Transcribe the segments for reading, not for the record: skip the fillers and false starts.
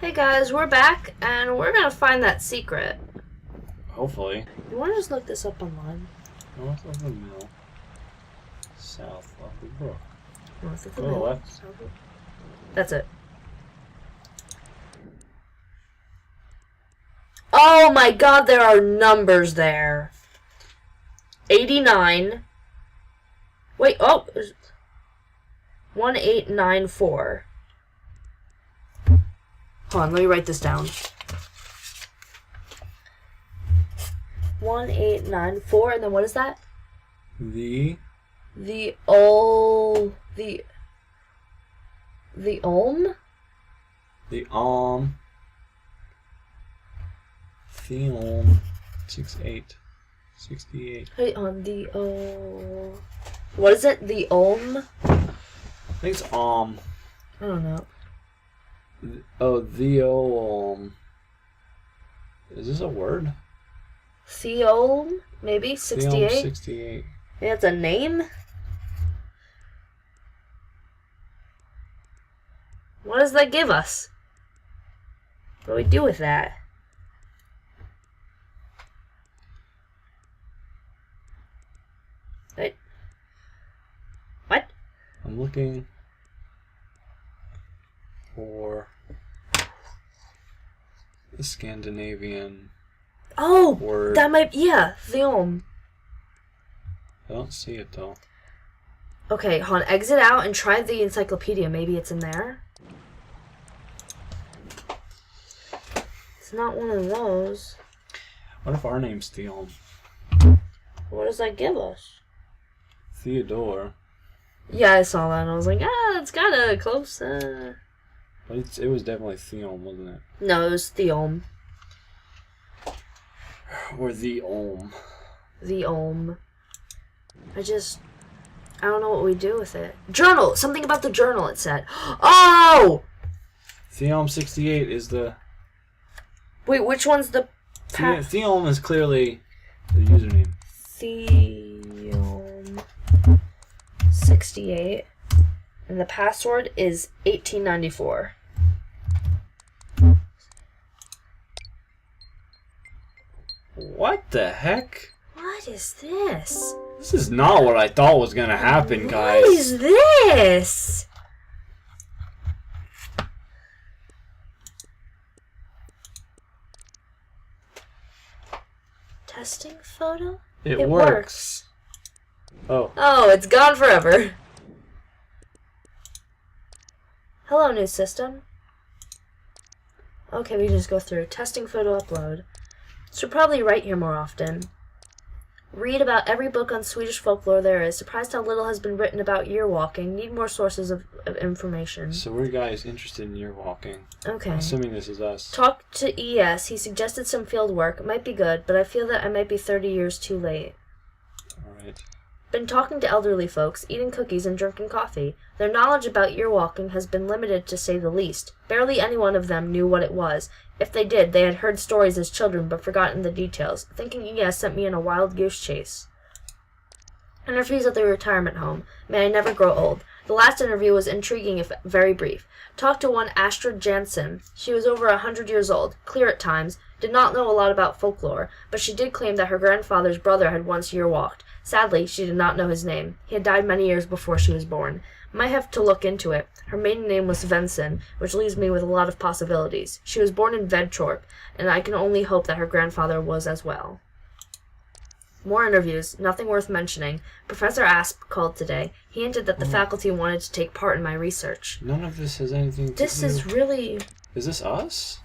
Hey guys, we're back, and we're gonna find that secret. Hopefully. You wanna just look this up online? North of the mill. South of the brook. North of the Go to the mill. left. South of... That's it. Oh my god, there are numbers there. 89. Wait, oh! 1894. Hold on, let me write this down. 1894, and then what is that? The Ulm? The Theon 68. Wait, on what is it? The Ulm? I think it's I don't know. The is this a word? Theolm? Maybe? 68? Theon 68. Maybe that's a name? What does that give us? What do we do with that? Wait. What? I'm looking for the Scandinavian Oh! word. That might... Yeah, Theolm. I don't see it though. Okay, hold on. Exit out and try the encyclopedia. Maybe it's in there. It's not one of those. What if our name's Theon? What does that give us? Theodore. Yeah, I saw that and I was like, it's got a close, But it was definitely Theon, wasn't it? No, it was Theolm. Or the Ulm. The Ulm. I don't know what we do with it. Journal! Something about the journal, it said. Oh! Theon 68 is the... Wait, which one's the... Theon is clearly the username. Theolm 68. And the password is 1894. What the heck? What is this? This is not what I thought was gonna happen, guys. What is this? Testing photo? It works. Oh. Oh, it's gone forever. Hello, new system. Okay, we can just go through. Testing photo upload. Should probably write here more often. Read about every book on Swedish folklore there is. Surprised how little has been written about year walking. Need more sources of information. So we're guys interested in year walking. Okay. Assuming this is us. Talk to ES. He suggested some field work. Might be good, but I feel that I might be 30 years too late. Alright. Been talking to elderly folks, eating cookies and drinking coffee. Their knowledge about year walking has been limited to say the least. Barely any one of them knew what it was. If they did, they had heard stories as children but forgotten the details. Thinking ES sent me on a wild goose chase. Interviews at the retirement home. May I never grow old. The last interview was intriguing if very brief. Talked to one Astrid Jansen. She was over 100 years old, clear at times, did not know a lot about folklore, but she did claim that her grandfather's brother had once year walked. Sadly, she did not know his name. He had died many years before she was born. Might have to look into it. Her maiden name was Svensson, which leaves me with a lot of possibilities. She was born in Vedtorp, and I can only hope that her grandfather was as well. More interviews, nothing worth mentioning. Professor Asp called today. He hinted that the faculty wanted to take part in my research. None of this has anything to do... This is really... Is this us?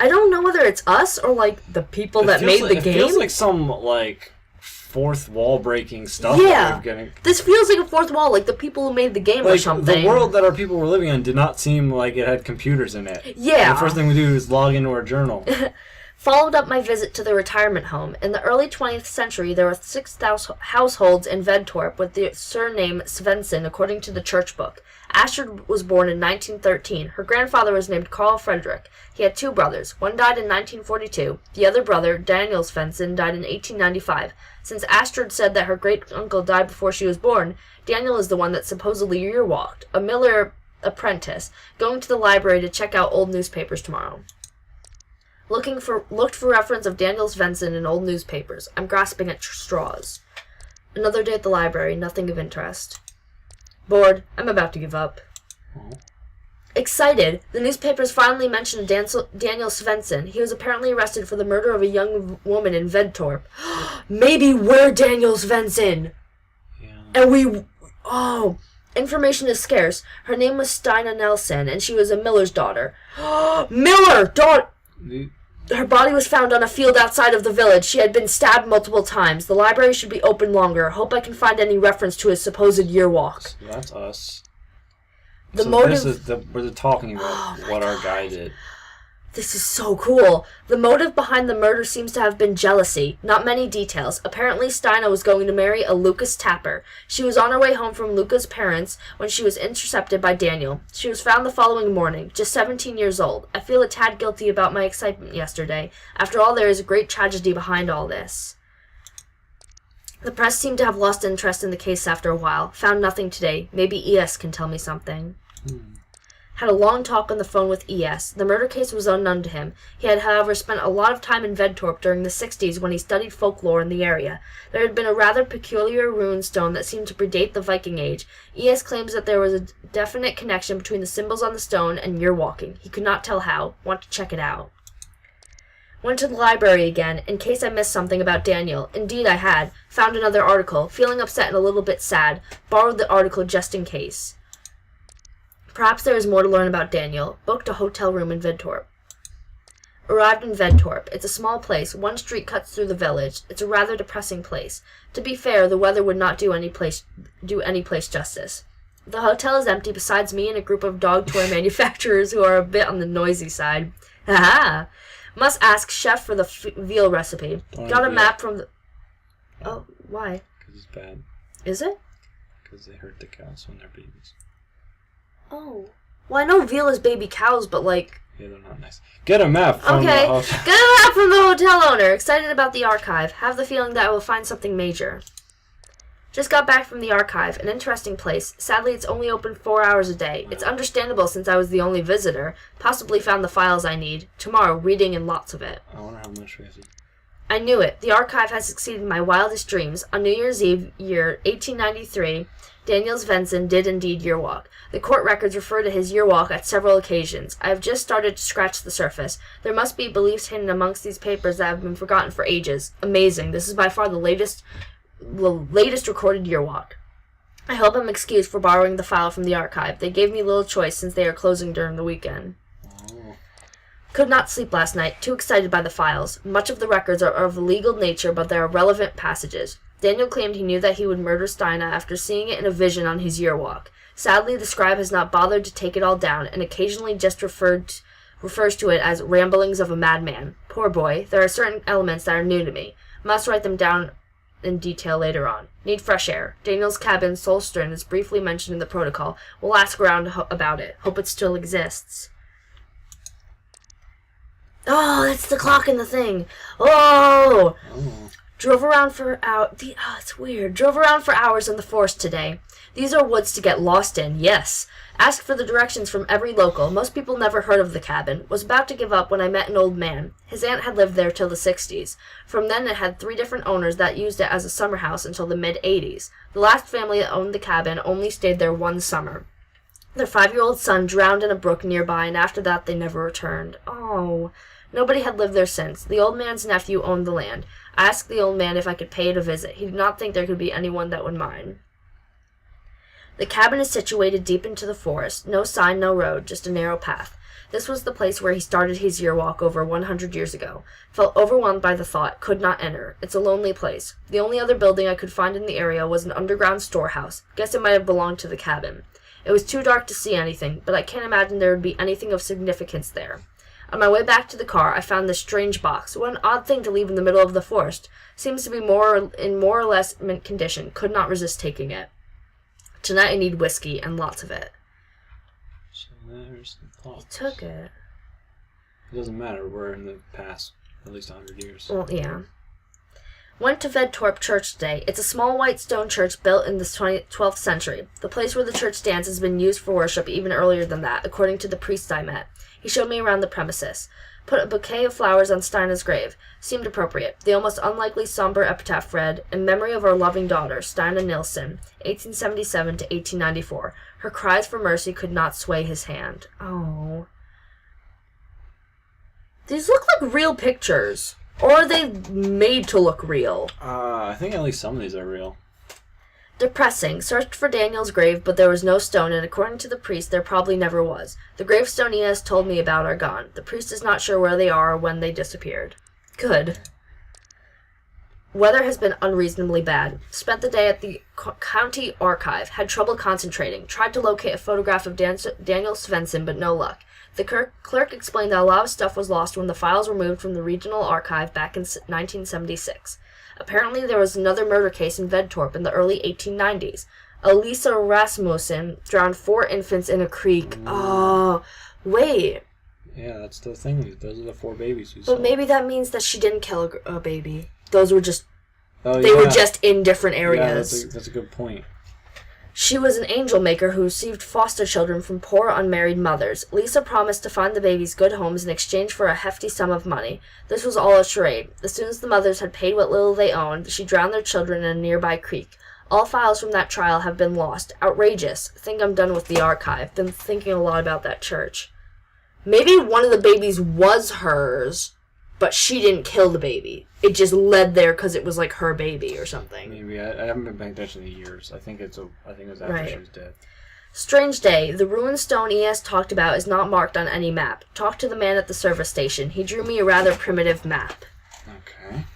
I don't know whether it's us or, like, the people that made the game. It feels like some, like, fourth wall breaking stuff. Yeah. That we're this feels like a fourth wall, like the people who made the game or something. The world that our people were living in did not seem like it had computers in it. Yeah. And the first thing we do is log into our journal. Followed up my visit to the retirement home. In the early 20th century, there were 6,000 households in Vedtorp with the surname Svensson, according to the church book. Astrid was born in 1913. Her grandfather was named Carl Frederick. He had two brothers. One died in 1942. The other brother, Daniel Svensson, died in 1895. Since Astrid said that her great-uncle died before she was born, Daniel is the one that supposedly year-walked. A apprentice, going to the library to check out old newspapers tomorrow. Looked for reference of Daniel Svensson in old newspapers. I'm grasping at straws. Another day at the library, nothing of interest. Bored, I'm about to give up. Oh. Excited, the newspapers finally mentioned Daniel Svensson. He was apparently arrested for the murder of a young woman in Vedtorp. Maybe we're Daniel Svensson! Yeah. And information is scarce. Her name was Stina Nelson, and she was a miller's daughter. Miller! Her body was found on a field outside of the village. She had been stabbed multiple times. The library should be open longer. Hope I can find any reference to his supposed year walk. So that's us. Motive... This is we're talking about what our guy did. This is so cool. The motive behind the murder seems to have been jealousy. Not many details. Apparently, Stina was going to marry a Lucas Tapper. She was on her way home from Lucas' parents when she was intercepted by Daniel. She was found the following morning, just 17 years old. I feel a tad guilty about my excitement yesterday. After all, there is a great tragedy behind all this. The press seemed to have lost interest in the case after a while. Found nothing today. Maybe ES can tell me something. Had a long talk on the phone with ES. The murder case was unknown to him. He had, however, spent a lot of time in Vedtorp during the 60s when he studied folklore in the area. There had been a rather peculiar rune stone that seemed to predate the Viking Age. ES claims that there was a definite connection between the symbols on the stone and year walking. He could not tell how. Want to check it out. Went to the library again, in case I missed something about Daniel. Indeed I had. Found another article. Feeling upset and a little bit sad. Borrowed the article just in case. Perhaps there is more to learn about Daniel. Booked a hotel room in Vedtorp. Arrived in Vedtorp. It's a small place. One street cuts through the village. It's a rather depressing place. To be fair, the weather would not do any place justice. The hotel is empty besides me and a group of dog toy manufacturers who are a bit on the noisy side. Haha! Must ask chef for the veal recipe. Got a map from the... Oh, why? Because it's bad. Is it? Because they hurt the cows when they're babies. Oh. Well, I know veal is baby cows, but like... Yeah, they're not nice. Get a map from the hotel. Get a map from the hotel owner. Excited about the archive. Have the feeling that I will find something major. Just got back from the archive. An interesting place. Sadly, it's only open 4 hours a day. It's understandable since I was the only visitor. Possibly found the files I need. Tomorrow, reading and lots of it. I wonder how much we have to... I knew it. The archive has succeeded my wildest dreams. On New Year's Eve, year 1893, Daniel Svensson did indeed year walk. The court records refer to his year walk at several occasions. I have just started to scratch the surface. There must be beliefs hidden amongst these papers that have been forgotten for ages. Amazing. This is by far the latest recorded year walk. I hope I'm excused for borrowing the file from the archive. They gave me little choice since they are closing during the weekend. Could not sleep last night, too excited by the files. Much of the records are of a legal nature, but there are relevant passages. Daniel claimed he knew that he would murder Stina after seeing it in a vision on his year walk. Sadly, the scribe has not bothered to take it all down, and occasionally just refers to it as ramblings of a madman. Poor boy, there are certain elements that are new to me. Must write them down in detail later on. Need fresh air. Daniel's cabin, Solstern, is briefly mentioned in the protocol. We'll ask around about it. Hope it still exists. Oh, that's the clock in the thing. Oh! Drove around for it's weird. Drove around for hours in the forest today. These are woods to get lost in, yes. Asked for the directions from every local. Most people never heard of the cabin. Was about to give up when I met an old man. His aunt had lived there till the 60s. From then it had 3 different owners that used it as a summer house until the mid-80s. The last family that owned the cabin only stayed there one summer. Their 5-year-old son drowned in a brook nearby, and after that they never returned. Oh... Nobody had lived there since. The old man's nephew owned the land. I asked the old man if I could pay it a visit. He did not think there could be anyone that would mind. The cabin is situated deep into the forest. No sign, no road, just a narrow path. This was the place where he started his year walk over 100 years ago. Felt overwhelmed by the thought. Could not enter. It's a lonely place. The only other building I could find in the area was an underground storehouse. Guess it might have belonged to the cabin. It was too dark to see anything, but I can't imagine there would be anything of significance there. On my way back to the car, I found this strange box. What an odd thing to leave in the middle of the forest. Seems to be more or less mint condition. Could not resist taking it. Tonight I need whiskey, and lots of it. So there's the box. He took it. It doesn't matter. We're in the past at least 100 years. Well, yeah. Went to Vedtorp Church today. It's a small white stone church built in the 12th century. The place where the church stands has been used for worship even earlier than that, according to the priest I met. He showed me around the premises. Put a bouquet of flowers on Stina's grave. Seemed appropriate. The almost unlikely somber epitaph read, "In memory of our loving daughter, Stina Nilsson, 1877 to 1894. Her cries for mercy could not sway his hand." Oh. These look like real pictures. Or are they made to look real? I think at least some of these are real. Depressing. Searched for Daniel's grave, but there was no stone, and according to the priest, there probably never was. The gravestone he has told me about are gone. The priest is not sure where they are or when they disappeared. Good. Weather has been unreasonably bad. Spent the day at the county archive. Had trouble concentrating. Tried to locate a photograph of Daniel Svensson, but no luck. The clerk explained that a lot of stuff was lost when the files were moved from the regional archive back in 1976. Apparently there was another murder case in Vedtorp in the early 1890s. Elisa Rasmussen drowned 4 infants in a creek. Oh, wait. Yeah, that's the thing. Those are the 4 babies we saw. But maybe that means that she didn't kill a baby. Those were just... Oh, they were just in different areas. Yeah, that's a good point. She was an angel maker who received foster children from poor unmarried mothers. Lisa promised to find the babies good homes in exchange for a hefty sum of money. This was all a charade. As soon as the mothers had paid what little they owned, she drowned their children in a nearby creek. All files from that trial have been lost. Outrageous. Think I'm done with the archive. Been thinking a lot about that church. Maybe one of the babies was hers, but she didn't kill the baby. It just led there because it was like her baby or something. Maybe. I haven't been paying attention in years. I think it was after she was dead. Strange day. The ruined stone E.S. talked about is not marked on any map. Talked to the man at the service station. He drew me a rather primitive map. Okay.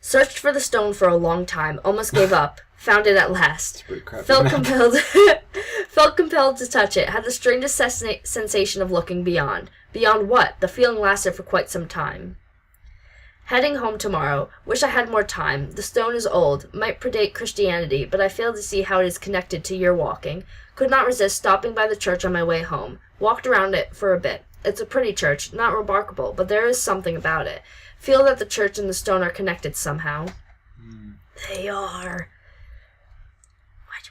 Searched for the stone for a long time. Almost gave up. Found it at last. Felt compelled to touch it. Had the strangest sensation of looking beyond. Beyond what? The feeling lasted for quite some time. Heading home tomorrow. Wish I had more time. The stone is old. Might predate Christianity, but I fail to see how it is connected to your walking. Could not resist stopping by the church on my way home. Walked around it for a bit. It's a pretty church. Not remarkable, but there is something about it. Feel that the church and the stone are connected somehow. They are.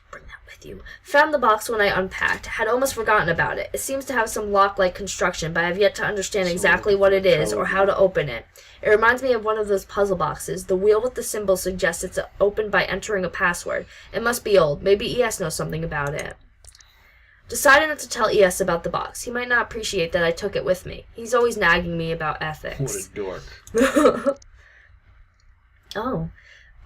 Bring that with you. Found the box when I unpacked. Had almost forgotten about it. It seems to have some lock-like construction, but I have yet to understand exactly what it is or how to open it. It reminds me of one of those puzzle boxes. The wheel with the symbol suggests it's opened by entering a password. It must be old. Maybe ES knows something about it. Decided not to tell ES about the box. He might not appreciate that I took it with me. He's always nagging me about ethics. What a dork. Oh.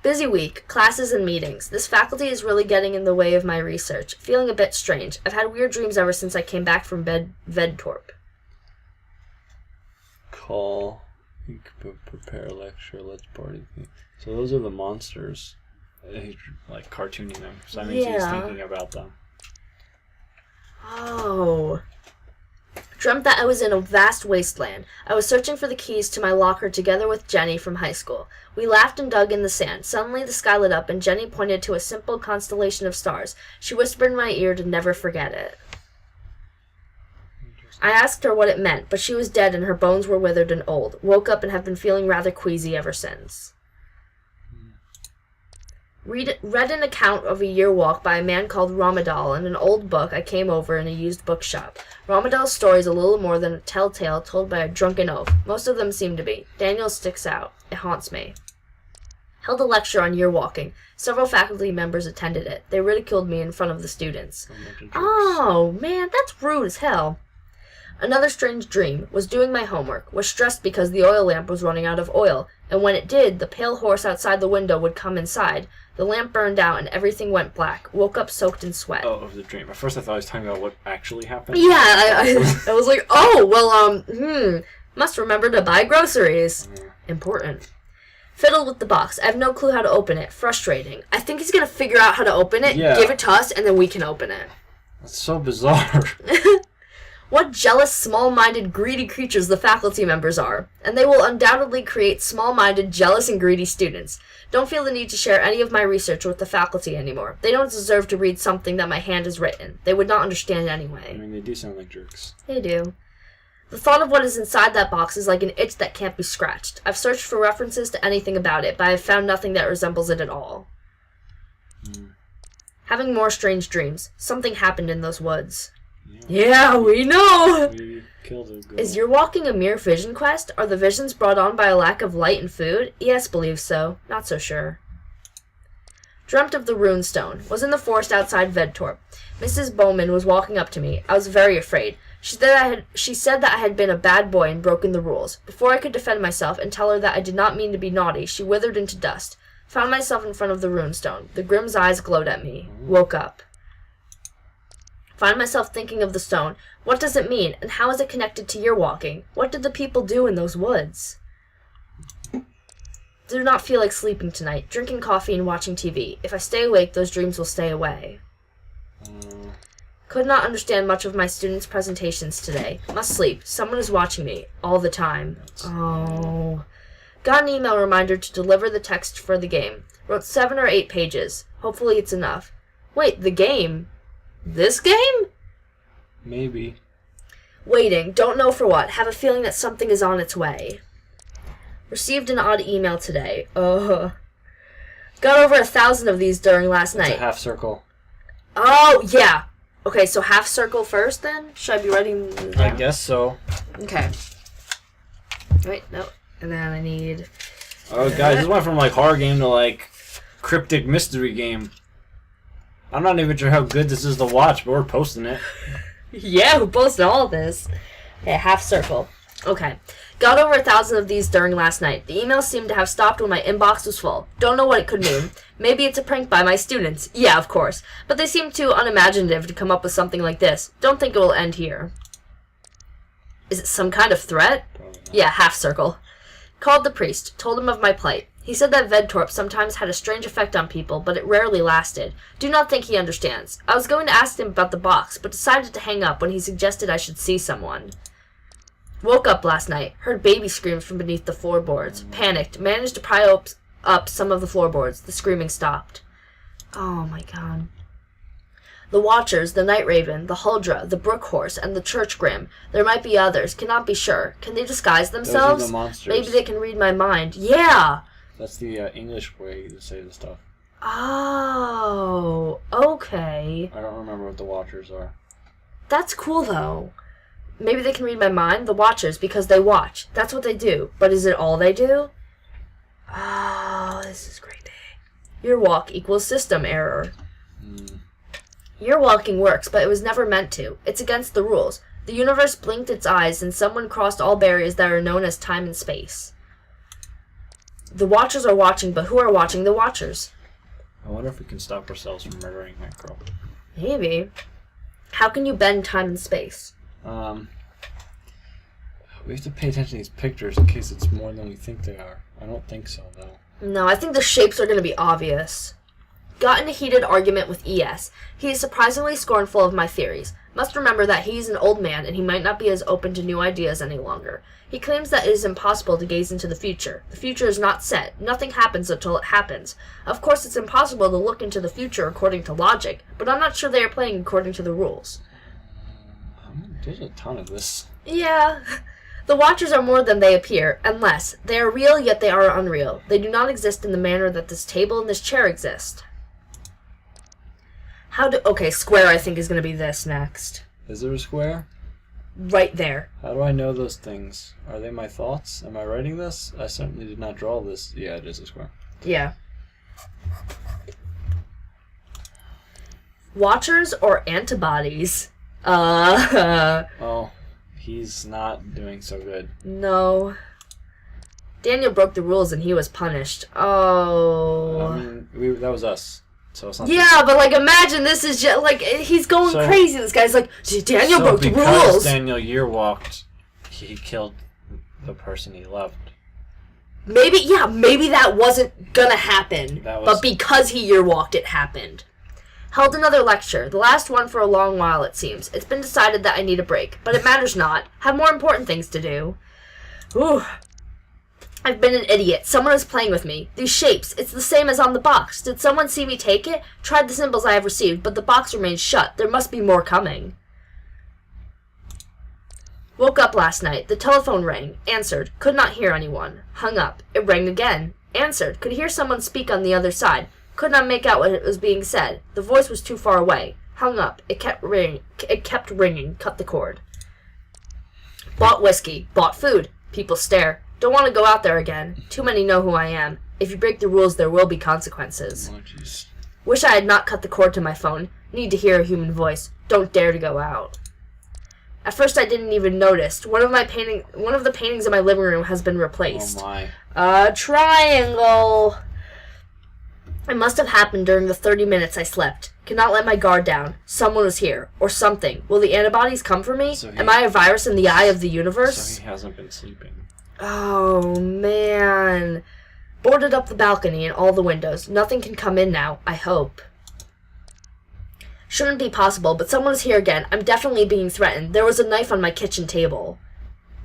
Busy week, classes and meetings. This faculty is really getting in the way of my research. Feeling a bit strange. I've had weird dreams ever since I came back from Vedtorp. Call. Prepare a lecture. Let's party. So those are the monsters. He's like cartooning them. So that means he's thinking about them. Oh. Dreamt that I was in a vast wasteland. I was searching for the keys to my locker together with Jenny from high school. We laughed and dug in the sand. Suddenly the sky lit up and Jenny pointed to a simple constellation of stars. She whispered in my ear to never forget it. I asked her what it meant, but she was dead and her bones were withered and old. Woke up and have been feeling rather queasy ever since. Read an account of a year walk by a man called Ramadal in an old book I came over in a used bookshop. Ramadal's story is a little more than a telltale told by a drunken oaf. Most of them seem to be. Daniel's sticks out. It haunts me. Held a lecture on year walking. Several faculty members attended it. They ridiculed me in front of the students. Oh, man, that's rude as hell. Another strange dream. Was doing my homework. Was stressed because the oil lamp was running out of oil. And when it did, the pale horse outside the window would come inside. The lamp burned out and everything went black. Woke up soaked in sweat. Oh, it was a dream. At first I thought I was talking about what actually happened. Yeah, I was like, oh, well, must remember to buy groceries. Important. Fiddled with the box. I have no clue how to open it. Frustrating. I think he's going to figure out how to open it, give it to us, and then we can open it. That's so bizarre. What jealous, small-minded, greedy creatures the faculty members are. And they will undoubtedly create small-minded, jealous, and greedy students. Don't feel the need to share any of my research with the faculty anymore. They don't deserve to read something that my hand has written. They would not understand anyway. I mean, they do sound like jerks. They do. The thought of what is inside that box is like an itch that can't be scratched. I've searched for references to anything about it, but I have found nothing that resembles it at all. Having more strange dreams. Something happened in those woods. Yeah, we know! We killed a girl. Is your walking a mere vision quest? Are the visions brought on by a lack of light and food? Yes, believes so. Not so sure. Dreamt of the rune stone. Was in the forest outside Vedtorp. Mrs. Bowman was walking up to me. I was very afraid. She said that I had been a bad boy and broken the rules. Before I could defend myself and tell her that I did not mean to be naughty, she withered into dust. Found myself in front of the runestone. The Grimm's eyes glowed at me. Woke up. Find myself thinking of the stone. What does it mean, and how is it connected to your walking? What did the people do in those woods? Do not feel like sleeping tonight. Drinking coffee and watching TV. If I stay awake, those dreams will stay away. Could not understand much of my students' presentations today. Must sleep. Someone is watching me. All the time. Oh. Got an email reminder to deliver the text for the game. Wrote 7 or 8 pages. Hopefully it's enough. Wait, the game? This game? Maybe. Waiting. Don't know for what. Have a feeling that something is on its way. Received an odd email today. Got over 1,000 of these during last night. It's a half circle. Oh, yeah. Okay, so half circle first then? Should I be writing them down? I guess so. Okay. Wait, no. And then I need... Oh, guys, this went from, like, horror game to, like, cryptic mystery game. I'm not even sure how good this is to watch, but we're posting it. Yeah, who posted all of this? Okay, half circle. Okay. Got over 1,000 of these during last night. The emails seemed to have stopped when my inbox was full. Don't know what it could mean. Maybe it's a prank by my students. Yeah, of course. But they seem too unimaginative to come up with something like this. Don't think it will end here. Is it some kind of threat? Yeah, half circle. Called the priest. Told him of my plight. He said that Vedtorp sometimes had a strange effect on people, but it rarely lasted. Do not think he understands. I was going to ask him about the box, but decided to hang up when he suggested I should see someone. Woke up last night. Heard baby screams from beneath the floorboards. Panicked. Managed to pry up some of the floorboards. The screaming stopped. Oh my god. The Watchers, the Night Raven, the Huldra, the Brook Horse, and the Church Grim. There might be others. Cannot be sure. Can they disguise themselves? Those are the monsters. Maybe they can read my mind. Yeah! That's the English way to say the stuff. Oh, okay. I don't remember what the Watchers are. That's cool, though. Maybe they can read my mind, the Watchers, because they watch. That's what they do. But is it all they do? Oh, this is creepy. Your walk equals system error. Your walking works, but it was never meant to. It's against the rules. The universe blinked its eyes, and someone crossed all barriers that are known as time and space. The Watchers are watching, but who are watching the Watchers? I wonder if we can stop ourselves from murdering that girl. Maybe. How can you bend time and space? We have to pay attention to these pictures in case it's more than we think they are. I don't think so, though. No, I think the shapes are going to be obvious. Got in a heated argument with ES. He is surprisingly scornful of my theories. Must remember that he is an old man and he might not be as open to new ideas any longer. He claims that it is impossible to gaze into the future. The future is not set. Nothing happens until it happens. Of course, it's impossible to look into the future according to logic, but I'm not sure they are playing according to the rules. There's a ton of this. Yeah. The Watchers are more than they appear, and less. They are real, yet they are unreal. They do not exist in the manner that this table and this chair exist. Okay, square I think is going to be this next. Is there a square? Right there. How do I know those things? Are they my thoughts? Am I writing this? I certainly did not draw this. Yeah, it is a square. Yeah. Watchers or antibodies? Oh, he's not doing so good. No. Daniel broke the rules and he was punished. Oh. I mean, that was us. So it's not yeah, but like imagine this is just like he's going crazy. This guy's like Daniel broke the rules. Because Daniel year-walked, he killed the person he loved. Maybe that wasn't gonna happen. But because he year-walked, it happened. Held another lecture, the last one for a long while it seems. It's been decided that I need a break, but it matters not. Have more important things to do. Ooh. I've been an idiot. Someone is playing with me. These shapes, it's the same as on the box. Did someone see me take it? Tried the symbols I have received, but the box remains shut. There must be more coming. Woke up last night. The telephone rang. Answered. Could not hear anyone. Hung up. It rang again. Answered. Could hear someone speak on the other side. Could not make out what was being said. The voice was too far away. Hung up. It kept ringing. Cut the cord. Bought whiskey. Bought food. People stare. Don't want to go out there again. Too many know who I am. If you break the rules, there will be consequences. Oh, jeez. Wish I had not cut the cord to my phone. Need to hear a human voice. Don't dare to go out. At first I didn't even notice. One of the paintings in my living room has been replaced. Oh my. A triangle. It must have happened during the 30 minutes I slept. Cannot let my guard down. Someone was here. Or something. Will the antibodies come for me? Am I a virus in the eye of the universe? So he hasn't been sleeping. Oh, man. Boarded up the balcony and all the windows. Nothing can come in now, I hope. Shouldn't be possible, but someone is here again. I'm definitely being threatened. There was a knife on my kitchen table.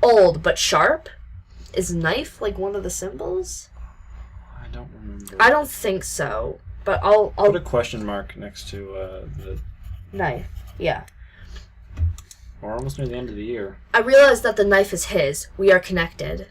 Old, but sharp? Is knife like one of the symbols? I don't remember. I don't think so, but I'll put a question mark next to the knife. Yeah. We're almost near the end of the year. I realize that the knife is his. We are connected.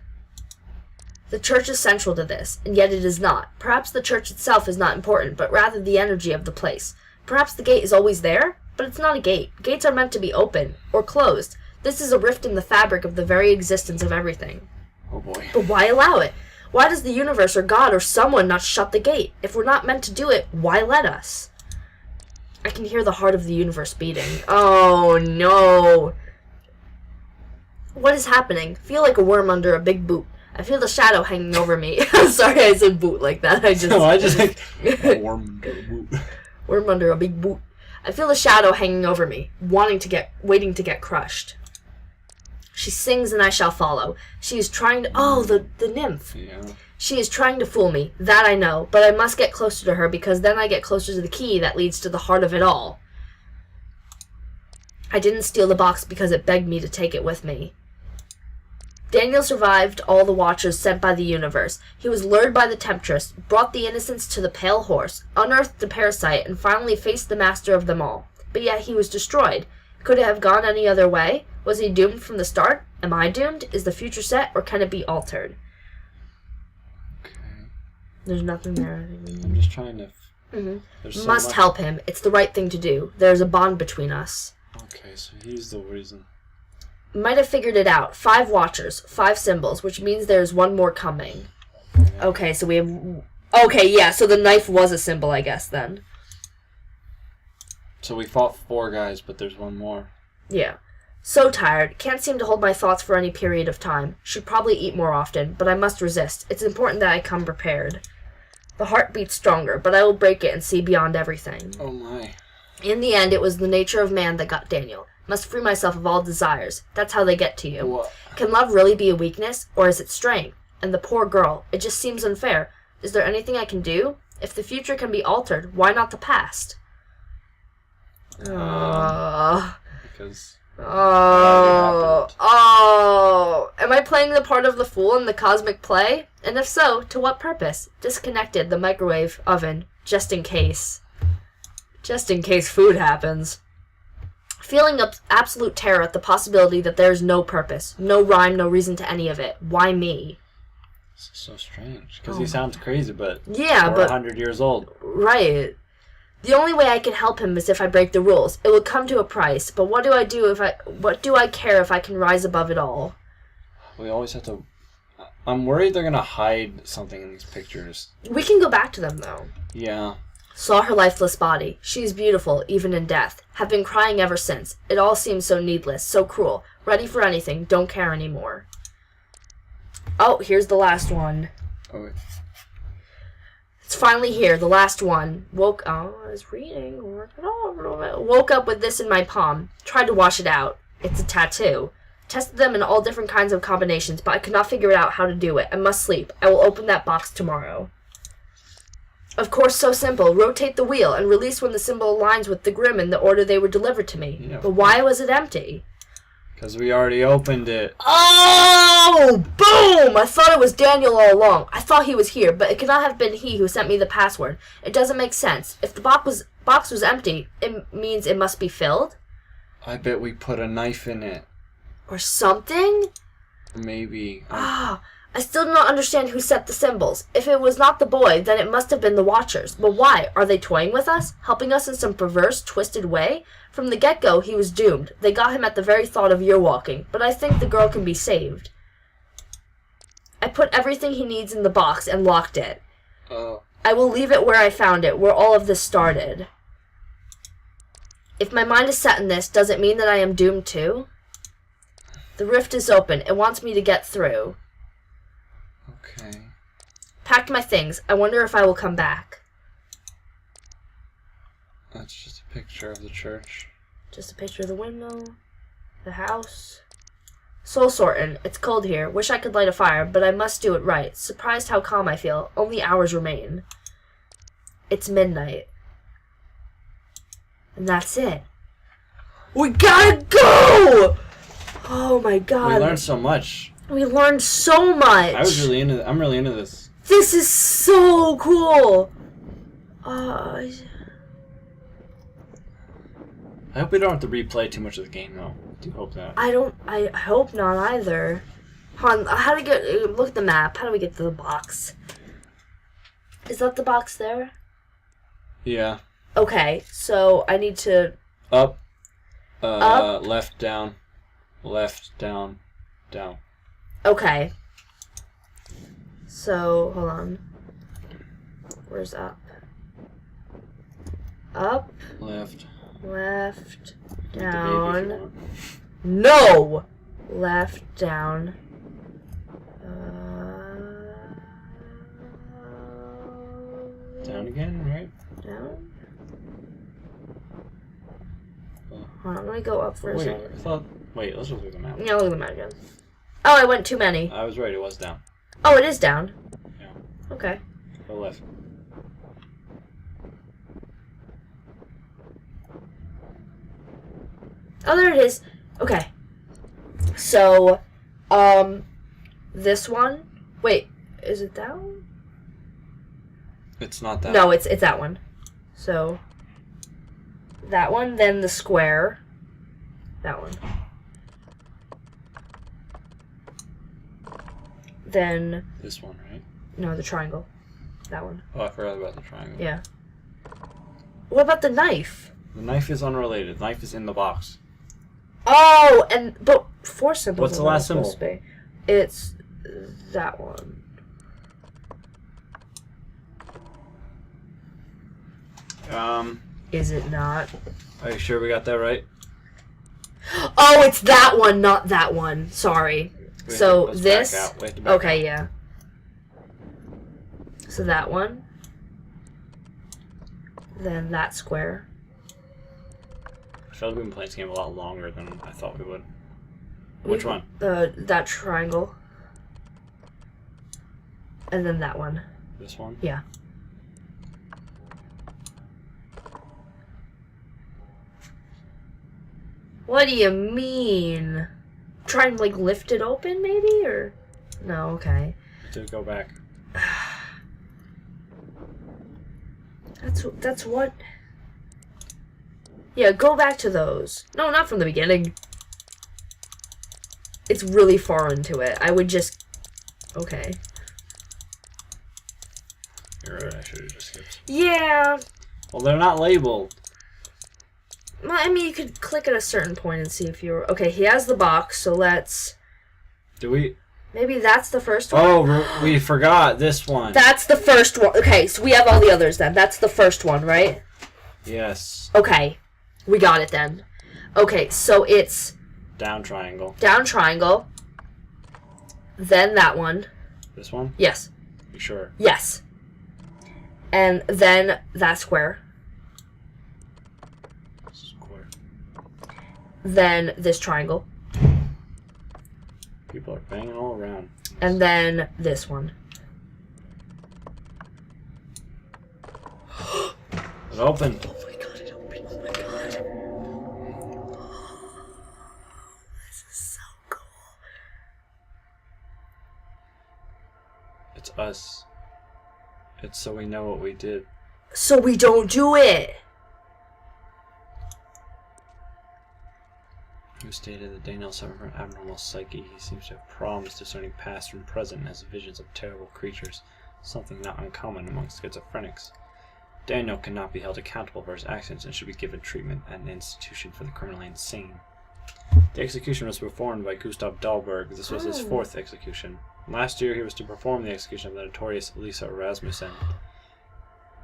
The church is central to this, and yet it is not. Perhaps the church itself is not important, but rather the energy of the place. Perhaps the gate is always there, but it's not a gate. Gates are meant to be open, or closed. This is a rift in the fabric of the very existence of everything. Oh boy. But why allow it? Why does the universe or God or someone not shut the gate? If we're not meant to do it, why let us? I can hear the heart of the universe beating. Oh no. What is happening? Feel like a worm under a big boot. I feel the shadow hanging over me. Sorry I said boot like that. I just like a worm under a boot. Worm under a big boot. I feel the shadow hanging over me, waiting to get crushed. She sings and I shall follow. She is trying to... Oh, the nymph. Yeah. She is trying to fool me. That I know. But I must get closer to her because then I get closer to the key that leads to the heart of it all. I didn't steal the box because it begged me to take it with me. Daniel survived all the watchers sent by the universe. He was lured by the temptress, brought the innocents to the pale horse, unearthed the parasite, and finally faced the master of them all. But yet he was destroyed. Could it have gone any other way? Was he doomed from the start? Am I doomed? Is the future set, or can it be altered? Okay. There's nothing there. I'm just trying to... So must help him. It's the right thing to do. There is a bond between us. Okay, so he's the reason. Might have figured it out. 5 watchers, 5 symbols, which means there's one more coming. Yeah. Okay, so we have... Okay, yeah, so the knife was a symbol, I guess, then. So we fought 4 guys, but there's one more. Yeah. So tired. Can't seem to hold my thoughts for any period of time. Should probably eat more often, but I must resist. It's important that I come prepared. The heart beats stronger, but I will break it and see beyond everything. Oh my. In the end, it was the nature of man that got Daniel. Must free myself of all desires. That's how they get to you. What? Can love really be a weakness, or is it strength? And the poor girl. It just seems unfair. Is there anything I can do? If the future can be altered, why not the past? Because... Am I playing the part of the fool in the cosmic play? And if so, to what purpose? Disconnected the microwave oven, just in case. Just in case food happens. Feeling absolute terror at the possibility that there is no purpose, no rhyme, no reason to any of it. Why me? This is so strange. Because he sounds crazy, but yeah, we're 100 years old. Right. The only way I can help him is if I break the rules. It will come to a price, but what do I care if I can rise above it all? We always have to... I'm worried they're going to hide something in these pictures. We can go back to them, though. Yeah. Saw her lifeless body. She is beautiful, even in death. Have been crying ever since. It all seems so needless, so cruel. Ready for anything, don't care anymore. Oh, here's the last one. Oh, wait. It's finally here, the last one. I was reading. Woke up with this in my palm. Tried to wash it out. It's a tattoo. Tested them in all different kinds of combinations, but I could not figure out how to do it. I must sleep. I will open that box tomorrow. Of course, so simple. Rotate the wheel and release when the symbol aligns with the grim in the order they were delivered to me. Yeah. But why was it empty? Because we already opened it. Oh! Boom! I thought it was Daniel all along. I thought he was here, but it could not have been he who sent me the password. It doesn't make sense. If the box was empty, it means it must be filled? I bet we put a knife in it. Or something? Maybe. I still do not understand who set the symbols. If it was not the boy, then it must have been the Watchers. But why? Are they toying with us? Helping us in some perverse, twisted way? From the get-go, he was doomed. They got him at the very thought of year walking. But I think the girl can be saved. I put everything he needs in the box and locked it. I will leave it where I found it, where all of this started. If my mind is set in this, does it mean that I am doomed too? The rift is open. It wants me to get through. Okay. Packed my things. I wonder if I will come back. That's just a picture of the church. Just a picture of the window. The house. Soul sorting. It's cold here. Wish I could light a fire, but I must do it right. Surprised how calm I feel. Only hours remain. It's midnight. And that's it. We gotta go! Oh my god. We learned so much. We learned so much. I'm really into this. This is so cool. I hope we don't have to replay too much of the game, though. I do hope that. I hope not either. Hold on, how do we get... Look at the map. How do we get to the box? Is that the box there? Yeah. Okay, so I need to... Up. Up. Left, down. Left, down, down. Okay. So, hold on. Where's up? Up. Left. Left. Eat the baby if you Down. want. No! Left, down. Down again, right? Down? Hold on, let me go up for a Wait, second. Wait, let's just look at the map. Yeah, look at the map again. Oh, I went too many. I was right, it was down. Oh, it is down. Yeah. Okay. Go left. Oh, there it is. Okay. So, this one. Wait, is it that one? It's not that. No, it's that one. So, that one, then the square. That one. Then... This one, right? No, the triangle. That one. Oh, I forgot about the triangle. Yeah. What about the knife? The knife is unrelated. The knife is in the box. Oh, but 4 symbols. What's the last symbol? To be. It's that one. Is it not? Are you sure we got that right? Oh, it's that one, not that one. Sorry. So this. Okay, yeah. So that one. Then that square. I feel like we've been playing this game a lot longer than I thought we would. Which one? That triangle. And then that one. This one? Yeah. What do you mean? Try and, like, lift it open, maybe? Or... No, okay. To go back. That's what... Yeah, go back to those. No, not from the beginning. It's really far into it. I would just... Okay. You're right, I should have just skipped. Yeah. Well, they're not labeled. Well, I mean, you could click at a certain point and see if you're... Okay, he has the box, so let's... Do we... Maybe that's the first one? Oh, we forgot this one. That's the first one. Okay, so we have all the others then. That's the first one, right? Yes. Okay. We got it then. Okay, so it's... Down triangle. Down triangle. Then that one. This one? Yes. You sure? Yes. And then that square. Square. Then this triangle. People are banging all around. And then this one. It opened. Oh my god, it opened. Oh my god. This is so cool. It's us. It's so we know what we did. So we don't do it. was stated that Daniel suffered from abnormal psyche. He seems to have problems discerning past from present and has visions of terrible creatures, something not uncommon among schizophrenics. Daniel cannot be held accountable for his actions and should be given treatment at an institution for the criminally insane. The execution was performed by Gustav Dahlberg. This was his 4th execution. Last year he was to perform the execution of the notorious Lisa Rasmussen.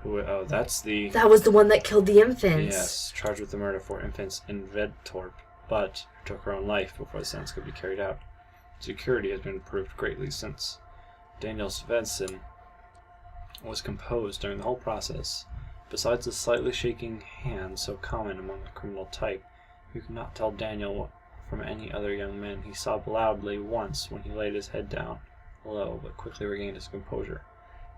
That was the one that killed the infants. Yes, charged with the murder of 4 infants in Vedtorp, but who took her own life before the sentence could be carried out. Security has been improved greatly since. Daniel Svensson was composed during the whole process. Besides the slightly shaking hand so common among the criminal type, you could not tell Daniel from any other young man. He sobbed loudly once when he laid his head down low, but quickly regained his composure.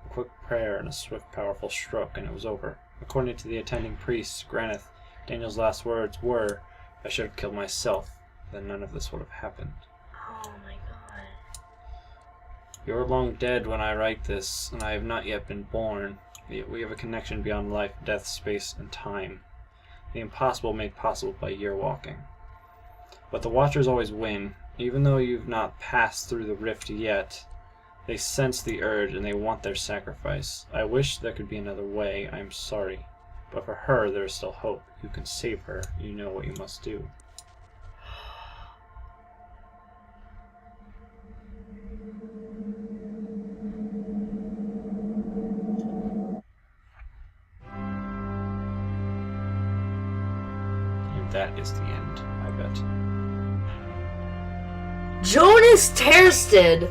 A quick prayer and a swift, powerful stroke, and it was over. According to the attending priest, Graneth, Daniel's last words were, "I should have killed myself, then none of this would have happened." Oh my god. You are long dead when I write this, and I have not yet been born. Yet we have a connection beyond life, death, space, and time. The impossible made possible by year walking. But the Watchers always win. Even though you've not passed through the rift yet, they sense the urge and they want their sacrifice. I wish there could be another way. I am sorry. But for her, there is still hope. You can save her. You know what you must do. That is the end, I bet. Jonas Tersted!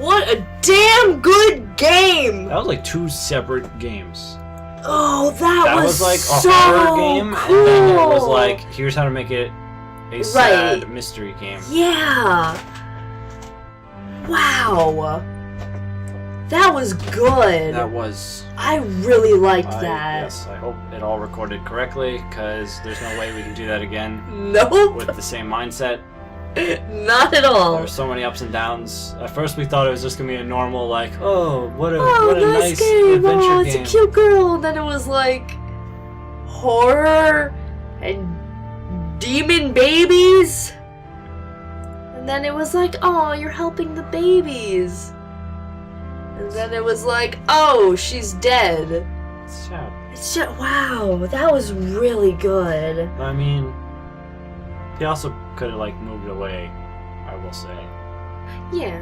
What a damn good game! That was like 2 separate games. Oh, that was like so a horror game, cool. and then it was like, here's how to make it a sad mystery game. Yeah! Wow! That was good. That was... I really liked that. Yes, I hope it all recorded correctly, because there's no way we can do that again. Nope. With the same mindset. Not at all. There were so many ups and downs. At first we thought it was just going to be a normal, like, what a nice game. adventure Oh, it's game. a cute girl. And then it was like horror and demon babies. And then it was like, oh, you're helping the babies. And then it was like, oh, she's dead. It's sad. It's just, wow, that was really good. I mean, he also could have, like, moved away, I will say. Yeah.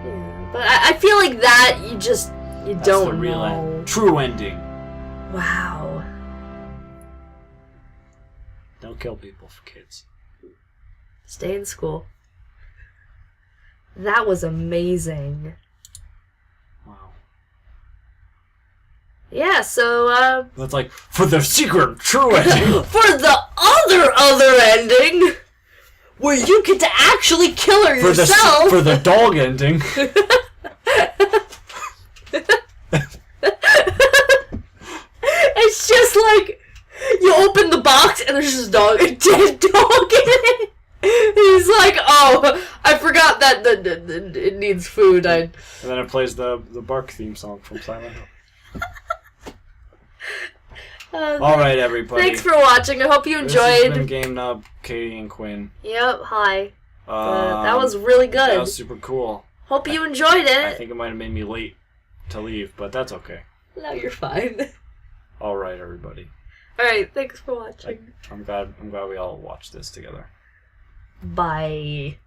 Yeah. But I feel like that, you That's don't the real know. end. True ending. Wow. Don't kill people for kids. Stay in school. That was amazing. Wow. Yeah, so, That's like, for the secret true ending. for the other ending, where you get to actually kill her yourself. For the dog ending. It's just like, you open the box and there's just a dead dog in it. He's like, oh, I forgot that it needs food. And then it plays the Bark theme song from Silent Hill. Alright, everybody. Thanks for watching. I hope you enjoyed. This has been Game Nub, Katie and Quinn. Yep, hi. That was really good. That was super cool. Hope you enjoyed it. I think it might have made me late to leave, but that's okay. No, you're fine. Alright, everybody. Alright, thanks for watching. I'm glad we all watched this together. Bye.